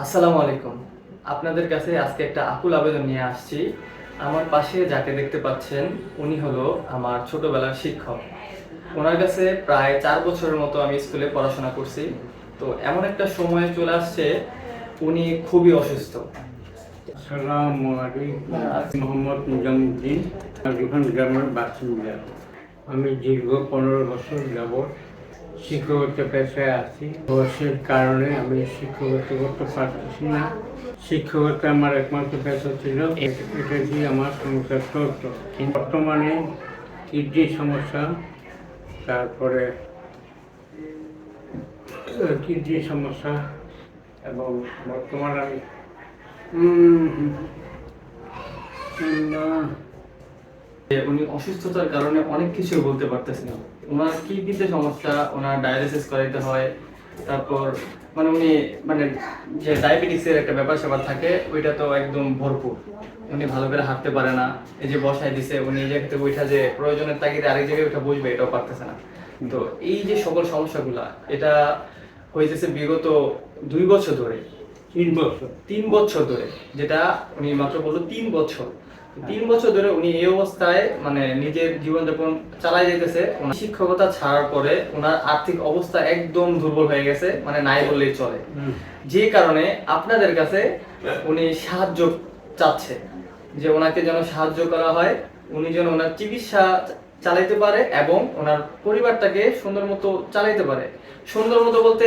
আসসালামু আলাইকুম। আপনাদের কাছে আজকে একটা আকুল আবেদন নিয়ে আসছি। আমার পাশে যাকে দেখতে পাচ্ছেন উনি হলো আমার ছোটবেলার শিক্ষক। ওনার কাছে প্রায় ৪ বছরের মতো আমি স্কুলে পড়াশোনা করছি। তো এমন একটা সময় চলে আসছে উনি খুবই অসুস্থ। আসসালামু আলাইকুম। মোহাম্মদ নিজামুদ্দিন, হাজীগঞ্জ গ্রামের বাসিন্দা। আমি দীর্ঘ 15 বছর যাবৎ শিক্ষকতা পেশায় আছি। বয়সের কারণে আমি শিক্ষকতা করতে পারতেছি না। শিক্ষকতা আমার একমাত্র পেশা ছিল, এটা দিয়ে আমার সংসার চলতো। কিন্তু বর্তমানে কিডনির সমস্যা, তারপরে কিডনির সমস্যা, এবং বর্তমানে আমি উনি অসুস্থতার কারণে অনেক কিছু বলতে পারতেছেন না। ওনার কিডনিতে সমস্যা, ওনার ডায়ালিসিস করাইতে হয়। তারপর উনি যে ডায়াবেটিসের একটা ব্যাপার স্যাপার থাকে ওইটা তো একদম ভরপুর। উনি ভালো করে হাঁটতে পারে না। এই যে বসায় দিছে, উনি এই জায়গাতে বইটা যে প্রয়োজনের তাগিদে আরেক জায়গায় ওইটা বসবে এটাও পারতেছে না। তো এই যে সকল সমস্যাগুলা এটা হইতেছে বিগত 2 বছর ধরে। 3 বছর ধরে, যেটা উনি মাত্র বললো 3 বছর। 3 বছর ধরে উনি এই অবস্থায় নিজের জীবনযাপন চালাই যাইতেছে। উনি শিক্ষকতা ছাড়ার পরে ওনার আর্থিক অবস্থা একদম দুর্বল হয়ে গেছে, নাই বললেই চলে। যে কারণে আপনাদের কাছে উনি সাহায্য চাচ্ছে, যে ওনাকে যেন সাহায্য করা হয়, উনি যেন ওনার চিকিৎসা চালাইতে পারে এবং ওনার পরিবারটাকে সুন্দর মতো চালাইতে পারে। সুন্দর মতো বলতে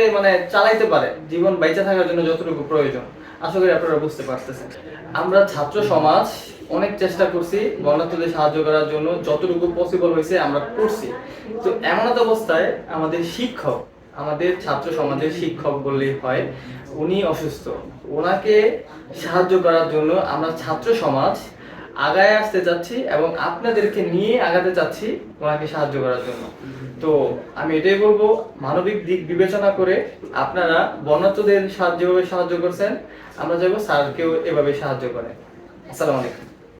চালাইতে পারে, জীবন বেঁচে থাকার জন্য যতটুকু প্রয়োজন। আশা করি আপনারা বুঝতে পারতেছেন। আমরা ছাত্র সমাজ অনেক চেষ্টা করছি বন্যার্থদের সাহায্য করার জন্য, যতটুকু পসিবল হয়েছে আমরা করছি। তো এমন একটা অবস্থায় আমাদের শিক্ষক, আমাদের ছাত্র সমাজের শিক্ষক বললেই হয়, উনি অসুস্থ। ওনাকে সাহায্য করার জন্য আমরা ছাত্র সমাজ আগায় আসতে চাচ্ছি এবং আপনাদেরকে নিয়ে আগাতে চাচ্ছি ওনাকে সাহায্য করার জন্য। তো আমি এটাই বলবো, মানবিক দিক বিবেচনা করে আপনারা বন্যার্থদের যেভাবে সাহায্য করছেন, আমরা চাইবো স্যারকেও এভাবে সাহায্য করে। আসসালামু আলাইকুম।